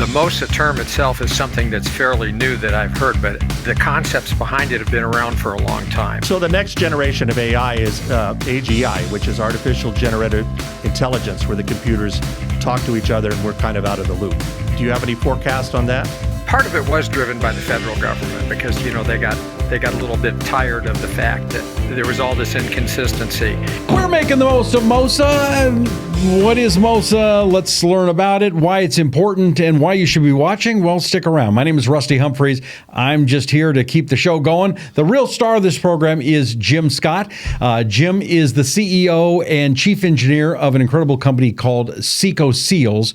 The MOSA term itself is something that's fairly new that I've heard, but the concepts behind it have been around for a long time. So the next generation of AI is AGI, which is artificial generative intelligence, where the computers talk to each other and we're kind of out of the loop. Do you have any forecast on that? Part of it was driven by the federal government because, they got a little bit tired of the fact that there was all this inconsistency. We're making the most of MOSA. What is MOSA? Let's learn about it, why it's important, and why you should be watching. Well, stick around. My name is Rusty Humphreys. I'm just here to keep the show going. The real star of this program is Jim Scott. Jim is the CEO and chief engineer of an incredible company called Seco Seals.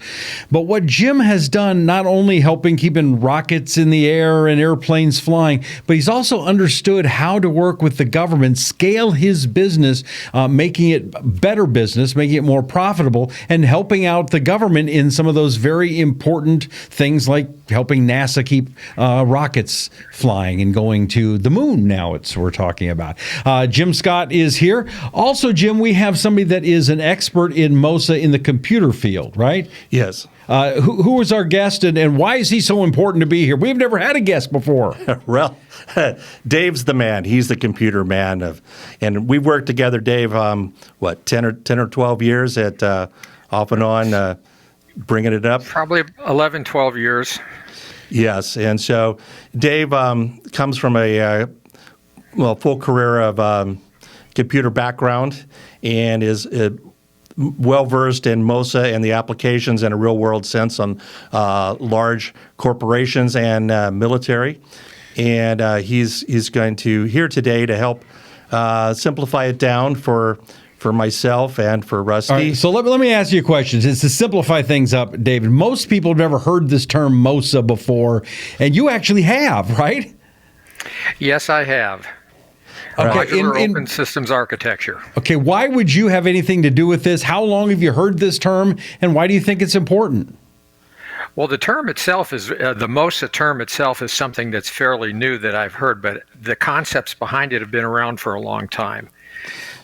But what Jim has done, not only helping keeping rockets in the air and airplanes flying, but he's also understood how to work with the government, scale his business, making it better business, making it more profitable, and helping out the government in some of those very important things like helping NASA keep rockets flying and going to the moon. Now we're talking about. Jim Scott is here. Also, Jim, we have somebody that is an expert in MOSA in the computer field, right? Yes. Who is our guest, and why is he so important to be here? We've never had a guest before. Well, Dave's the man. He's the computer man and we've worked together, Dave, 10 or 12 years at off and on, bringing it up. Probably 11, 12 years. Yes, and so Dave comes from a full career of computer background and is well-versed in MOSA and the applications in a real-world sense on large corporations and military. And he's going to here today to help simplify it down for myself and for Rusty. All right, so let me ask you a question. It's to simplify things up, David. Most people have never heard this term MOSA before, and you actually have, right? Yes, I have. Okay, Modular Open Systems Architecture. Okay, why would you have anything to do with this? How long have you heard this term, and why do you think it's important? Well, the term itself is, the MOSA term itself is something that's fairly new that I've heard, but the concepts behind it have been around for a long time.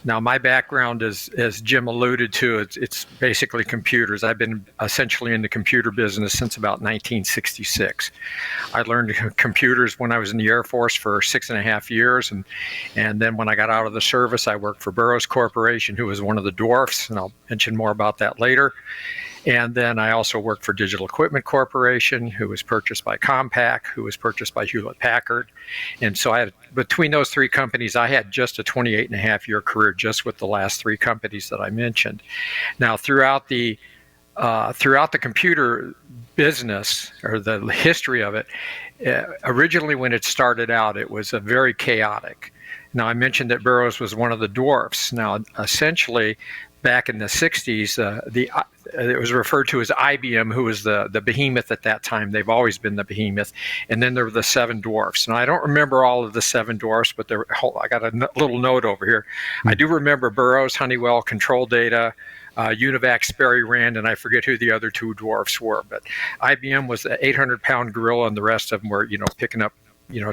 Now, my background is, as Jim alluded to, it's basically computers. I've been essentially in the computer business since about 1966. I learned computers when I was in the Air Force for 6.5 years, and then when I got out of the service, I worked for Burroughs Corporation, who was one of the dwarfs, and I'll mention more about that later. And then I also worked for Digital Equipment Corporation, who was purchased by Compaq, who was purchased by Hewlett-Packard. And so between those three companies, I had just a 28.5-year career just with the last three companies that I mentioned. Now, throughout the computer business, or the history of it, originally when it started out, it was very chaotic. Now, I mentioned that Burroughs was one of the dwarfs. Now, essentially, back in the 60s, it was referred to as IBM, who was the behemoth at that time. They've always been the behemoth. And then there were the seven dwarfs. And I don't remember all of the seven dwarfs, but I got a little note over here. I do remember Burroughs, Honeywell, Control Data, Univac, Sperry Rand, and I forget who the other two dwarfs were. But IBM was the 800-pound gorilla, and the rest of them were, picking up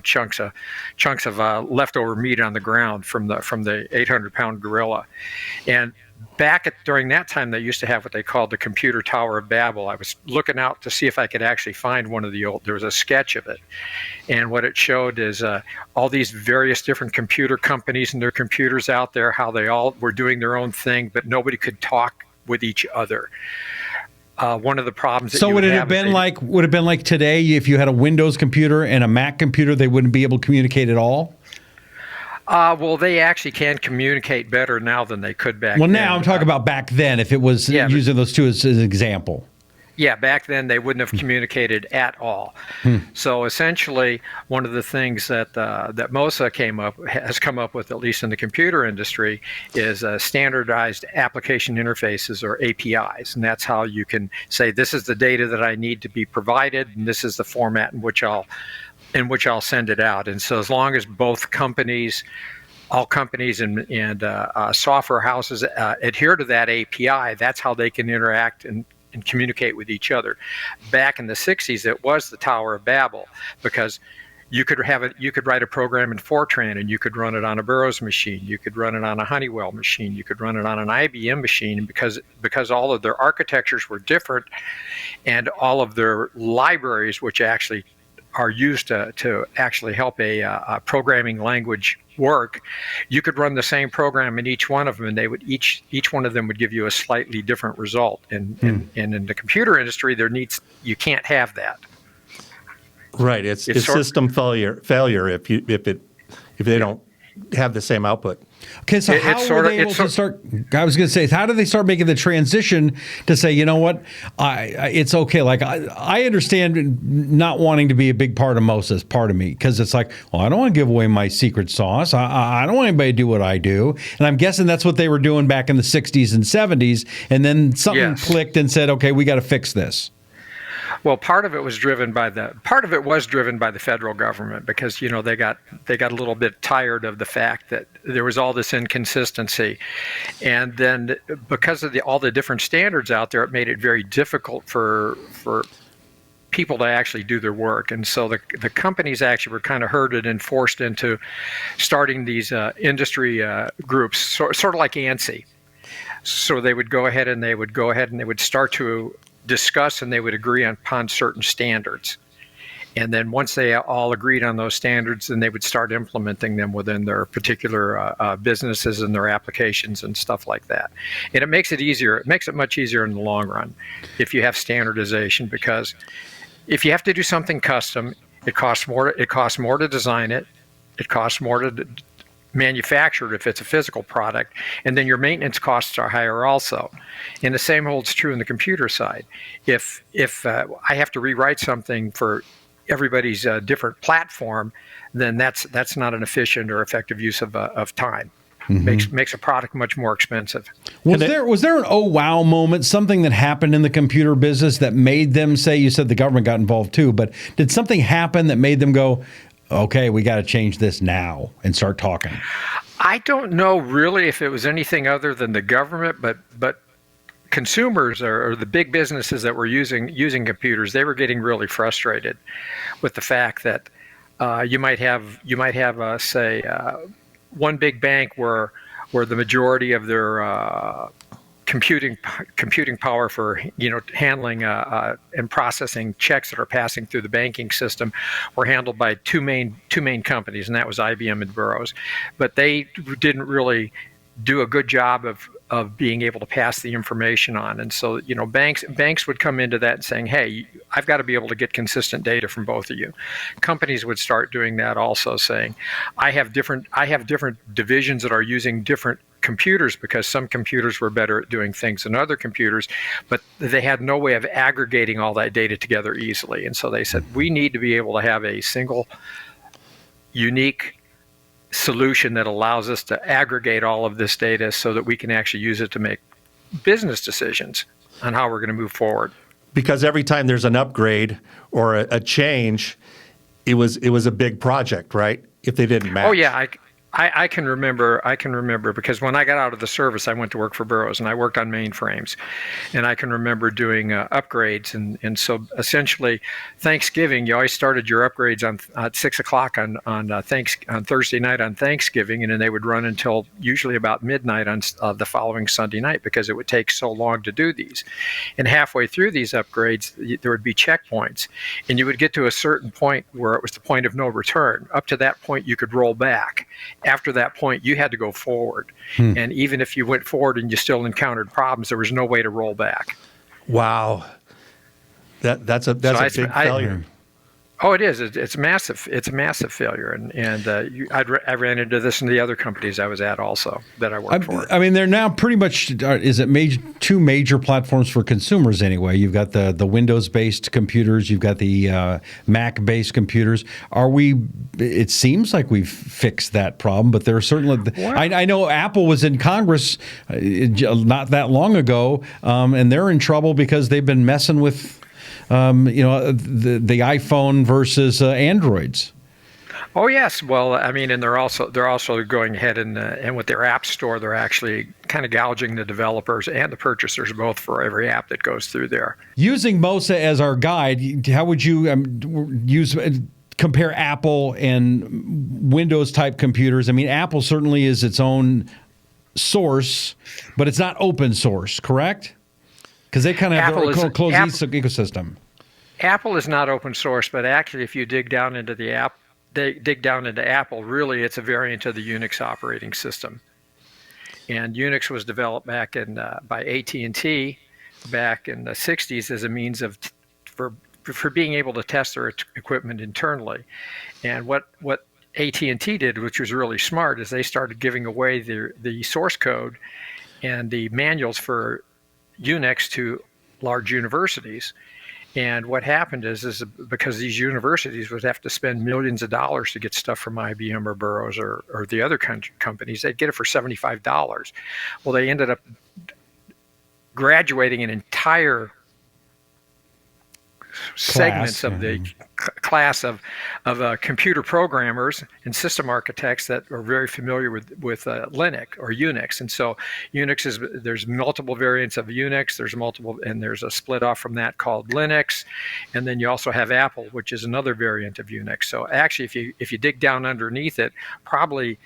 chunks of leftover meat on the ground from the 800-pound gorilla. And during that time, they used to have what they called the Computer Tower of Babel. I was looking out to see if I could actually find there was a sketch of it. And what it showed is all these various different computer companies and their computers out there, how they all were doing their own thing, but nobody could talk with each other. One of the problems would it have been like today, if you had a Windows computer and a Mac computer, they wouldn't be able to communicate at all? Well, they actually can communicate better now than they could back then. Well, now I'm talking about back then, if it was using those two as an example. Yeah, back then they wouldn't have communicated at all. So essentially, one of the things that MOSA has come up with, at least in the computer industry, is standardized application interfaces, or APIs, and that's how you can say, this is the data that I need to be provided, and this is the format in which I'll send it out. And so as long as both companies, all companies and software houses adhere to that API, that's how they can interact and communicate with each other. Back in the 60s, it was the Tower of Babel, because You could have it. You could write a program in Fortran, and you could run it on a Burroughs machine. You could run it on a Honeywell machine. You could run it on an IBM machine, because all of their architectures were different, and all of their libraries, which actually are used to actually help a programming language work, you could run the same program in each one of them, and they would each one of them would give you a slightly different result. And in the computer industry, you can't have that. Right. It's system failure if they don't have the same output. Okay, so how were they able to start? I was going to say, how did they start making the transition to say, you know what, it's okay. Like I understand not wanting to be a big part of MOSA as part of me, because it's like, well, I don't want to give away my secret sauce. I don't want anybody to do what I do. And I'm guessing that's what they were doing back in the 60s and 70s. And then something clicked and said, okay, we got to fix this. Well, part of it was driven by the federal government, because they got a little bit tired of the fact that there was all this inconsistency, and then because of all the different standards out there, it made it very difficult for people to actually do their work. And so the companies actually were kind of herded and forced into starting these industry groups, sort of like ANSI. So they would go ahead and they would start to discuss, and they would agree upon certain standards. And then once they all agreed on those standards, then they would start implementing them within their particular businesses and their applications and stuff like that. And it makes it easier. It makes it much easier in the long run if you have standardization, because if you have to do something custom, it costs more. It costs more to design it. It costs more to manufactured if it's a physical product, and then your maintenance costs are higher also. And the same holds true in the computer side. If I have to rewrite something for everybody's different platform, then that's not an efficient or effective use of time. Makes a product much more expensive. Was there an oh wow moment, something that happened in the computer business that made them say, you said the government got involved too, but did something happen that made them go, okay, we got to change this now and start talking? I don't know really if it was anything other than the government, but consumers or the big businesses that were using computers, they were getting really frustrated with the fact that you might have say one big bank where the majority of their computing power for handling and processing checks that are passing through the banking system were handled by two main companies, and that was IBM and Burroughs. But they didn't really do a good job of being able to pass the information on. And so banks would come into that and saying, hey, I've got to be able to get consistent data from both of you. Companies would start doing that also, saying, I have different divisions that are using different computers, because some computers were better at doing things than other computers, but they had no way of aggregating all that data together easily. And so they said, we need to be able to have a single, unique solution that allows us to aggregate all of this data so that we can actually use it to make business decisions on how we're going to move forward. Because every time there's an upgrade or a change, it was a big project, right? If they didn't match. Oh yeah, I can remember because when I got out of the service, I went to work for Burroughs, and I worked on mainframes, and I can remember doing upgrades, and so essentially, Thanksgiving, you always started your upgrades at 6 o'clock on Thursday night on Thanksgiving, and then they would run until usually about midnight on the following Sunday night, because it would take so long to do these. And halfway through these upgrades, there would be checkpoints, and you would get to a certain point where it was the point of no return. Up to that point, you could roll back. After that point, you had to go forward. And even if you went forward and you still encountered problems, there was no way to roll back. Wow. That's a big failure. Oh, it is. It's massive. It's a massive failure, and I ran into this in the other companies I was at also that I worked for. I mean, they're now pretty much two major platforms for consumers anyway. You've got the Windows-based computers, you've got the Mac-based computers. It seems like we've fixed that problem, but there are certainly. I know Apple was in Congress not that long ago, and they're in trouble because they've been messing with. The iPhone versus Androids. Oh yes, well, I mean, and they're also going ahead and with their app store, they're actually kind of gouging the developers and the purchasers both for every app that goes through there. Using MOSA as our guide, how would you compare Apple and Windows type computers. I mean, Apple certainly is its own source, but it's not open source, correct? Because they kind of have their own closed ecosystem. Apple is not open source, but actually, if you dig down into the app, dig down into Apple, really, it's a variant of the Unix operating system. And Unix was developed back in by AT&T back in the 60s as a means of for being able to test their equipment internally. And what AT&T did, which was really smart, is they started giving away the source code and the manuals for Unix to large universities. And what happened is because these universities would have to spend millions of dollars to get stuff from IBM or Burroughs or the other companies, they'd get it for $75. Well, they ended up graduating an entire segments of the class of computer programmers and system architects that are very familiar with Linux or Unix. And so Unix there's multiple variants of Unix. There's a split off from that called Linux, and then you also have Apple, which is another variant of Unix. So actually, if you dig down underneath it, probably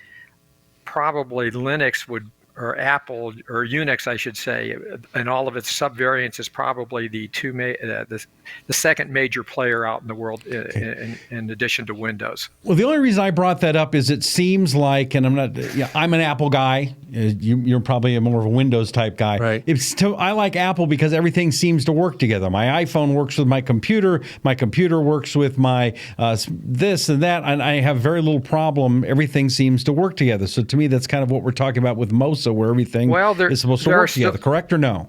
Linux or Apple or Unix, I should say, and all of its subvariants is probably the second major player out in the world in addition to Windows. Well, the only reason I brought that up is it seems like, and I'm an Apple guy. You're probably more of a Windows type guy. Right. I like Apple because everything seems to work together. My iPhone works with my computer. My computer works with my this and that, and I have very little problem. Everything seems to work together. So to me, that's kind of what we're talking about with MOSA, where everything is supposed to work together. Correct or no?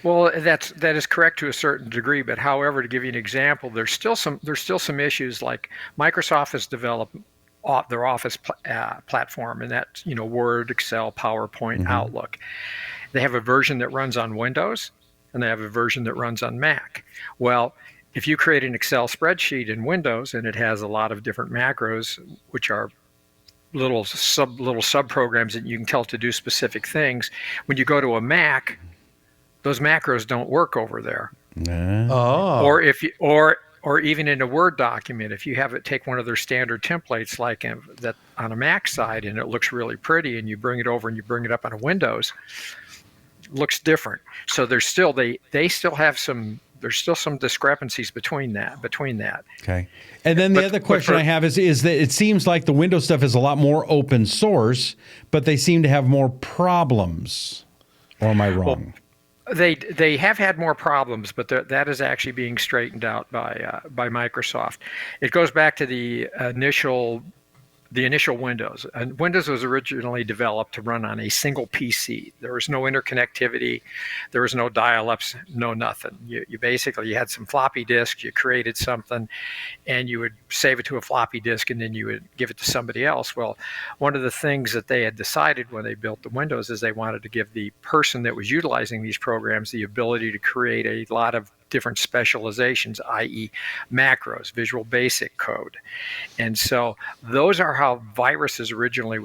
Well, that is correct to a certain degree, but however, to give you an example, there's still some issues. Like Microsoft has developed their Office platform, and that's Word, Excel, PowerPoint, Outlook. They have a version that runs on Windows, and they have a version that runs on Mac. Well, if you create an Excel spreadsheet in Windows and it has a lot of different macros, which are little sub programs that you can tell to do specific things, when you go to a Mac, those macros don't work over there. Oh. Or even in a Word document, if you have it take one of their standard templates like that on a Mac side and it looks really pretty, and you bring it over and you bring it up on a Windows, it looks different. So there's still some discrepancies between that. Okay. And then the other question I have is that it seems like the Windows stuff is a lot more open source, but they seem to have more problems. Or am I wrong? Well, they have had more problems, but that is actually being straightened out by Microsoft. It goes back to the initial Windows. And Windows was originally developed to run on a single PC. There was no interconnectivity. There was no dial-ups, no nothing. You had some floppy disks. You created something, and you would save it to a floppy disk, and then you would give it to somebody else. Well, one of the things that they had decided when they built the Windows is they wanted to give the person that was utilizing these programs the ability to create a lot of different specializations, i.e. macros, Visual Basic code. And so those are how viruses originally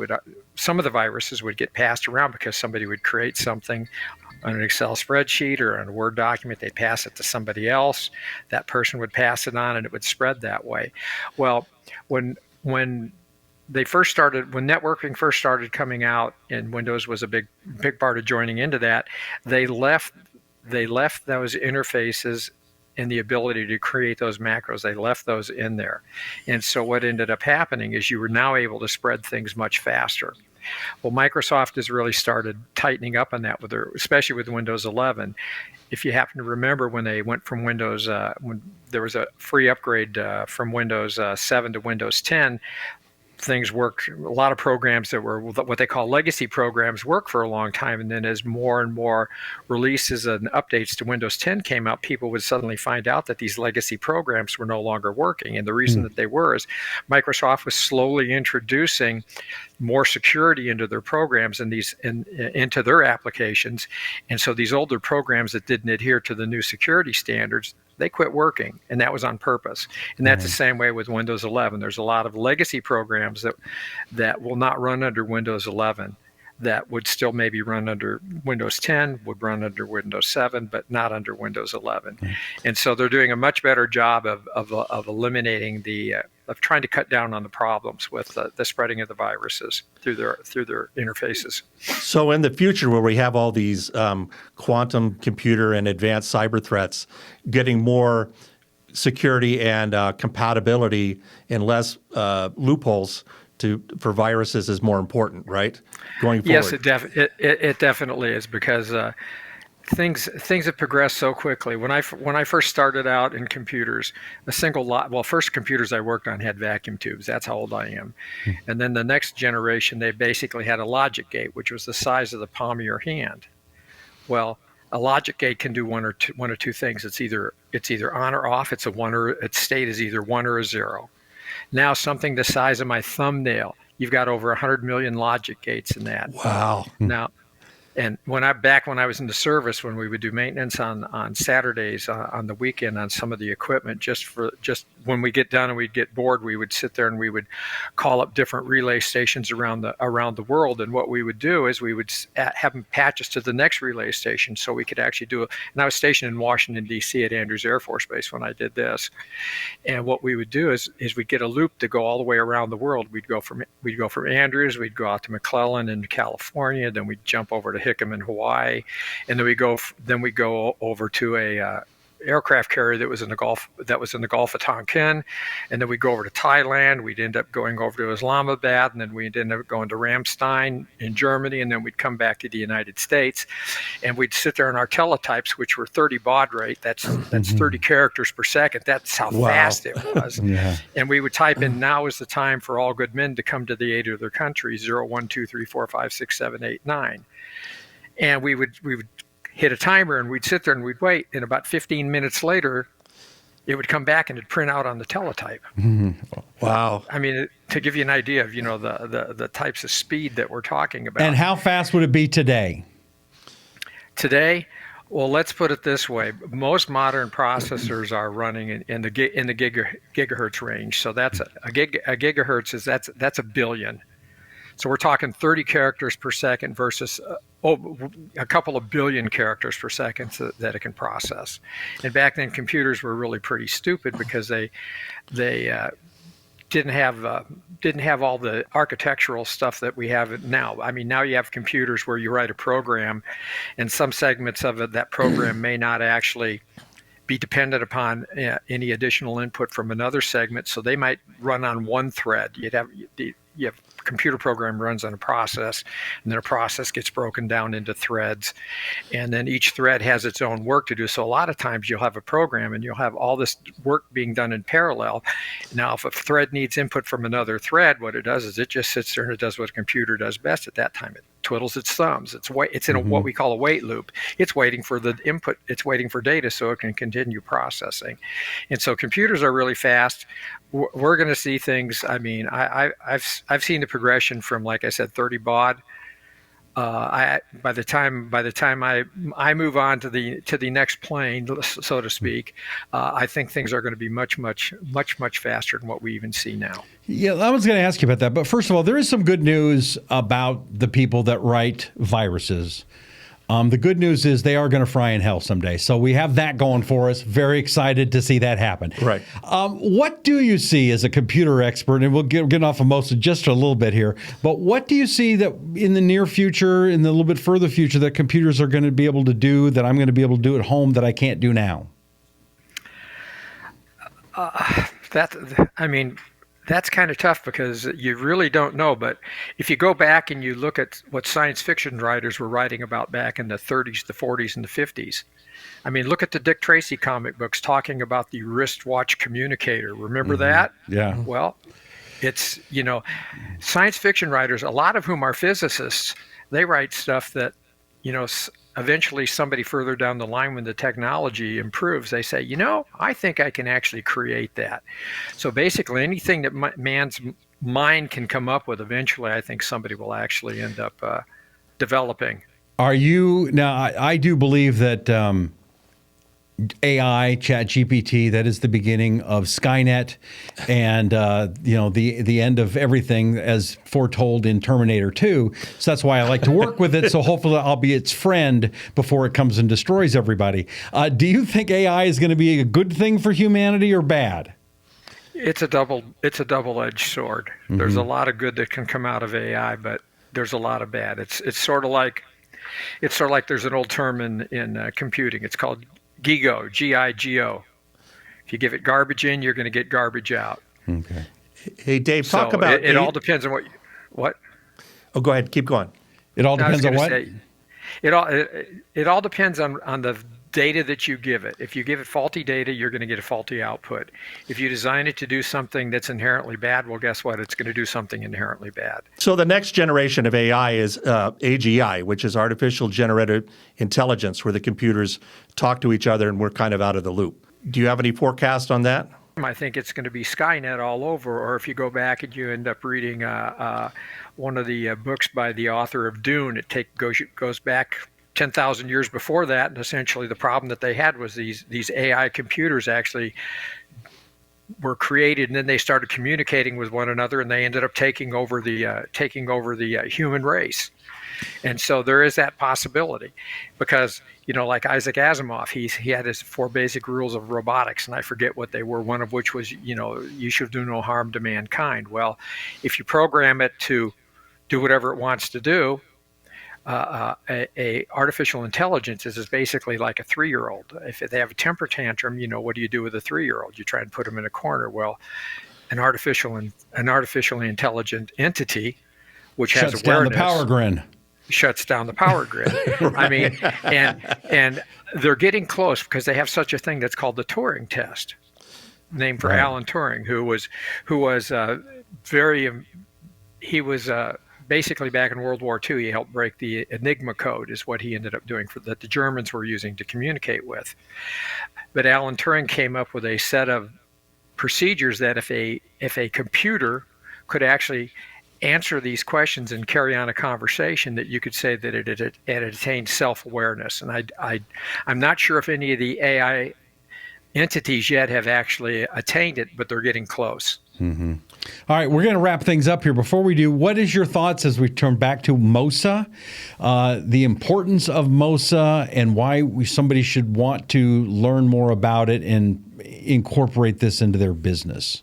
some of the viruses would get passed around, because somebody would create something on an Excel spreadsheet or on a Word document, they'd pass it to somebody else, that person would pass it on, and it would spread that way. Well, when networking first started coming out, and Windows was a big part of joining into that, they left those interfaces and the ability to create those macros. They left those in there. And so what ended up happening is you were now able to spread things much faster. Well, Microsoft has really started tightening up on that, especially with Windows 11. If you happen to remember when they went from Windows, when there was a free upgrade from Windows 7 to Windows 10, things worked. A lot of programs that were what they call legacy programs worked for a long time, and then as more and more releases and updates to Windows 10 came out, people would suddenly find out that these legacy programs were no longer working. And the reason that they were is Microsoft was slowly introducing more security into their programs and into their applications. And so these older programs that didn't adhere to the new security standards, they quit working, and that was on purpose. And that's the same way with Windows 11. There's a lot of legacy programs that will not run under Windows 11, that would still maybe run under Windows 10, would run under Windows 7, but not under Windows 11. And so they're doing a much better job of eliminating the trying to cut down on the problems with the spreading of the viruses through their interfaces. So in the future, where we have all these quantum computer and advanced cyber threats getting more security and compatibility and less loopholes for viruses is more important, right? Going forward. Yes, it definitely is, because things have progressed so quickly. When I first started out in computers, first computers I worked on had vacuum tubes. That's how old I am. And then the next generation, they basically had a logic gate, which was the size of the palm of your hand. Well, a logic gate can do one or two things. It's either on or off. Its state is either 1 or a 0. Now something the size of my thumbnail, you've got over 100 million logic gates in that. Wow. Now, and when I was in the service, when we would do maintenance on Saturdays, on the weekend on some of the equipment, just when we get done and we'd get bored, we would sit there and we would call up different relay stations around the world. And what we would do is we would have them patch us to the next relay station, so we could actually do it. And I was stationed in Washington, D.C. at Andrews Air Force Base when I did this. And what we would do is we'd get a loop to go all the way around the world. We'd go from Andrews, we'd go out to McClellan in California, then we'd jump over to Hickam in Hawaii, and then we go over to a aircraft carrier that was in the Gulf of Tonkin, and then we go over to Thailand. We'd end up going over to Islamabad, and then we'd end up going to Ramstein in Germany, and then we'd come back to the United States, and we'd sit there in our teletypes, which were 30 baud rate. That's 30 characters per second. That's how fast it was. Yeah. And we would type in, "Now is the time for all good men to come to the aid of their country, 0, 1, 2, 3, 4, 5, 6, 7, 8, 9." And we would hit a timer, and we'd sit there and we'd wait. And about 15 minutes later, it would come back and it'd print out on the teletype. Wow. I mean, to give you an idea of, the types of speed that we're talking about. And how fast would it be today? Today, well, let's put it this way. Most modern processors are running in the gigahertz range. So that's a gigahertz is that's a billion. So we're talking 30 characters per second versus a couple of billion characters per second that it can process. And back then, computers were really pretty stupid because they didn't have all the architectural stuff that we have now. I mean, now you have computers where you write a program, and some segments of that program may not actually be dependent upon any additional input from another segment. So they might run on one thread. You have computer program runs on a process, and then a process gets broken down into threads, and then each thread has its own work to do. So a lot of times you'll have a program and you'll have all this work being done in parallel. Now, if a thread needs input from another thread, what it does is it just sits there and it does what a computer does best at that time. It twiddles its thumbs. It's in what we call a wait loop. It's waiting for the input. It's waiting for data so it can continue processing. And so computers are really fast. We're going to see things. I mean, I've seen the progression from, like I said, 30 baud. By the time I move on to the next plane, so to speak, I think things are going to be much faster than what we even see now. Yeah, I was going to ask you about that. But first of all, there is some good news about the people that write viruses. The good news is they are going to fry in hell someday. So we have that going for us. Very excited to see that happen. Right. What do you see as a computer expert? And we'll get off of MOSA just a little bit here. But what do you see that in the near future, in the little bit further future, that computers are going to be able to do that I'm going to be able to do at home that I can't do now? That's kind of tough because you really don't know. But if you go back and you look at what science fiction writers were writing about back in the 30s, the 40s, and the 50s, I mean, look at the Dick Tracy comic books talking about the wristwatch communicator. Remember that? Yeah. Well, it's, science fiction writers, a lot of whom are physicists, they write stuff that, eventually somebody further down the line when the technology improves, they say, I think I can actually create that. So basically anything that man's mind can come up with, eventually I think somebody will actually end up developing. I do believe that AI, ChatGPT, that is the beginning of Skynet and, the end of everything as foretold in Terminator 2. So that's why I like to work with it. So hopefully I'll be its friend before it comes and destroys everybody. Do you think AI is going to be a good thing for humanity or bad? It's a double-edged sword. There's a lot of good that can come out of AI, but there's a lot of bad. It's sort of like there's an old term in computing. It's called GIGO, GIGO. If you give it garbage in, you're going to get garbage out. Okay. Hey, Dave, talk So about it all depends on what. Oh, go ahead. Keep going. It all I was depends on going to what? say it all depends on the data that you give it. If you give it faulty data, you're going to get a faulty output. If you design it to do something that's inherently bad, well, guess what? It's going to do something inherently bad. So the next generation of AI is AGI, which is artificial generative intelligence, where the computers talk to each other and we're kind of out of the loop. Do you have any forecast on that? I think it's going to be Skynet all over. Or if you go back and you end up reading one of the books by the author of Dune, goes back 10,000 years before that, and essentially the problem that they had was these AI computers actually were created, and then they started communicating with one another, and they ended up taking over the human race. And so there is that possibility, because like Isaac Asimov, he had his 4 basic rules of robotics, and I forget what they were. One of which was you should do no harm to mankind. Well, if you program it to do whatever it wants to do, a artificial intelligence is basically like a 3-year-old. If they have a temper tantrum, what do you do with a 3-year-old? You try and put them in a corner. Well, an artificially intelligent entity, which has Shuts down the awareness, power grid. shuts down the power grid. I mean, and they're getting close, because they have such a thing that's called the Turing test, named for Right. Alan Turing, who was very he was basically back in World War II. He helped break the Enigma code, is what he ended up doing that the Germans were using to communicate with. But Alan Turing came up with a set of procedures that if a computer could actually answer these questions and carry on a conversation, that you could say that it attained self-awareness. And I'm not sure if any of the AI entities yet have actually attained it, but they're getting close. Mm-hmm. All right, we're going to wrap things up here. Before we do, what is your thoughts as we turn back to MOSA, the importance of MOSA, and why somebody should want to learn more about it and incorporate this into their business?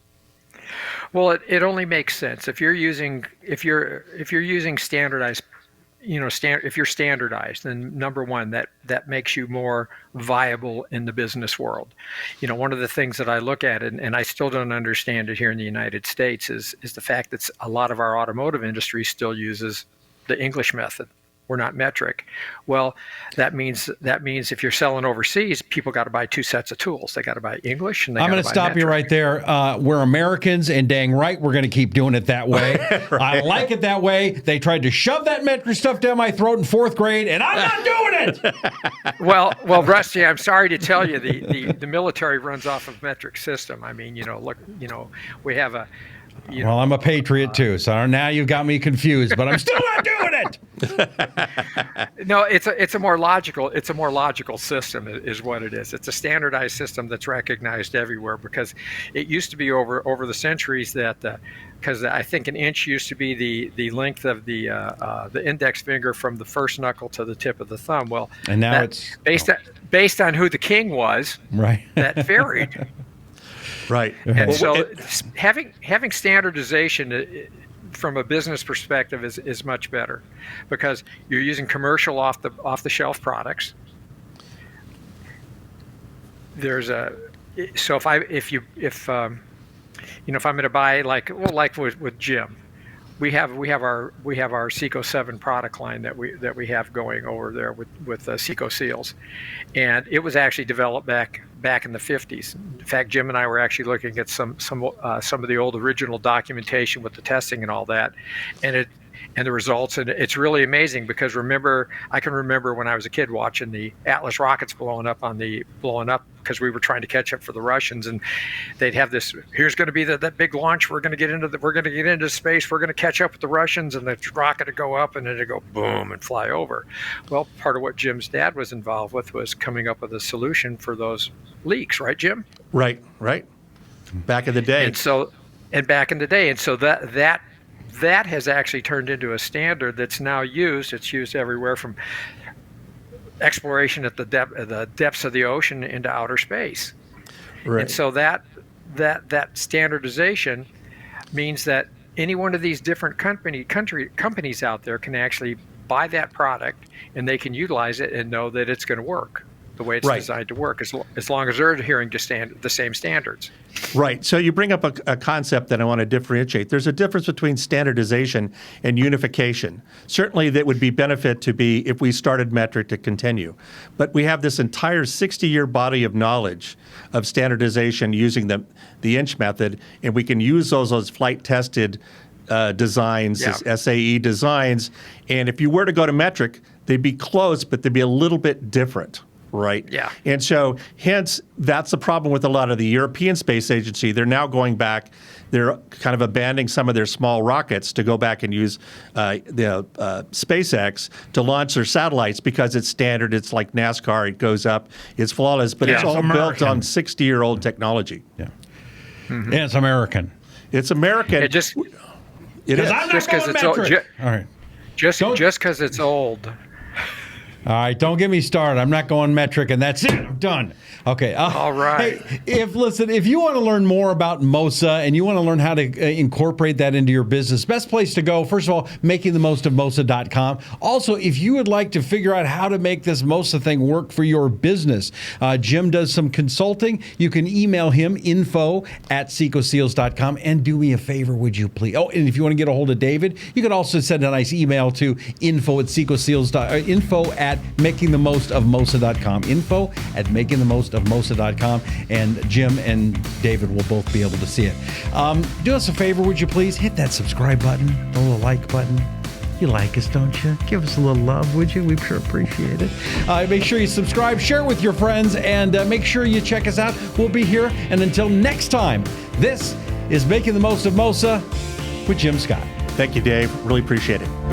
Well, it only makes sense if you're using standardized, if you're standardized, then number one, that makes you more viable in the business world. One of the things that I look at, and I still don't understand it here in the United States, is the fact that a lot of our automotive industry still uses the English method. We're not metric. Well, that means if you're selling overseas, people got to buy 2 sets of tools. They got to buy English, and I'm going to stop you right there. We're Americans, and dang right, we're going to keep doing it that way. Right. I like it that way. They tried to shove that metric stuff down my throat in 4th grade, and I'm not doing it. Well, Rusty, I'm sorry to tell you, the military runs off of metric system. I mean, look, we have a. Well, I'm a patriot too, so now you've got me confused, but I'm still not doing it. No, it's a more logical system is what it is. It's a standardized system that's recognized everywhere, because it used to be over the centuries that because I think an inch used to be the length of the index finger from the first knuckle to the tip of the thumb. Well, and now it's based on who the king was, right? That varied. Right. And so having standardization from a business perspective is much better, because you're using commercial off the shelf products. So if I'm going to buy like with Jim, we have our Seco 7 product line that we have going over there with Seco seals, and it was actually developed back in the 50s. In fact, Jim and I were actually looking at some of the old original documentation with the testing and all that, and the results, and it's really amazing, because I can remember when I was a kid watching the Atlas rockets blowing up because we were trying to catch up for the Russians, and they'd have this, here's going to be that big launch, we're going to get into space, we're going to catch up with the Russians, and the rocket would go up and then it'd go boom and fly over. Well, part of what Jim's dad was involved with was coming up with a solution for those leaks, right, Jim? Right. Back in the day. And so that has actually turned into a standard that's now used. It's used everywhere from exploration at the depths of the ocean into outer space. Right. And so that that standardization means that any one of these different companies out there can actually buy that product, and they can utilize it and know that it's going to work the way it's designed to work, as long as they're adhering to the same standards. Right. So you bring up a concept that I want to differentiate. There's a difference between standardization and unification. Certainly that would be benefit to be if we started metric to continue. But we have this entire 60-year body of knowledge of standardization using the inch method, and we can use those as flight-tested designs, as SAE designs. And if you were to go to metric, they'd be close, but they'd be a little bit different. Right. Yeah. And so, hence, that's the problem with a lot of the European Space Agency. They're now going back. They're kind of abandoning some of their small rockets to go back and use SpaceX to launch their satellites because it's standard. It's like NASCAR. It goes up. It's flawless, but it's all built on 60-year-old technology. Yeah. Mm-hmm. And it's American. It's American. It just because I'm not going metric. All right. Just because it's old. All right, don't get me started. I'm not going metric, and that's it. I'm done. Okay. All right. Hey, if you want to learn more about MOSA and you want to learn how to incorporate that into your business, best place to go, first of all, makingthemostofmosa.com. Also, if you would like to figure out how to make this MOSA thing work for your business, Jim does some consulting. You can email him, info@secoseals.com. And do me a favor, would you please? Oh, and if you want to get a hold of David, you can also send a nice email to info@makingthemostofmosa.com. info@makingthemostofmosa.com. And Jim and David will both be able to see it. Do us a favor, would you please? Hit that subscribe button, the little like button. You like us, don't you? Give us a little love, would you? We sure appreciate it. Make sure you subscribe, share it with your friends, and make sure you check us out. We'll be here. And until next time, this is Making the Most of MOSA with Jim Scott. Thank you, Dave. Really appreciate it.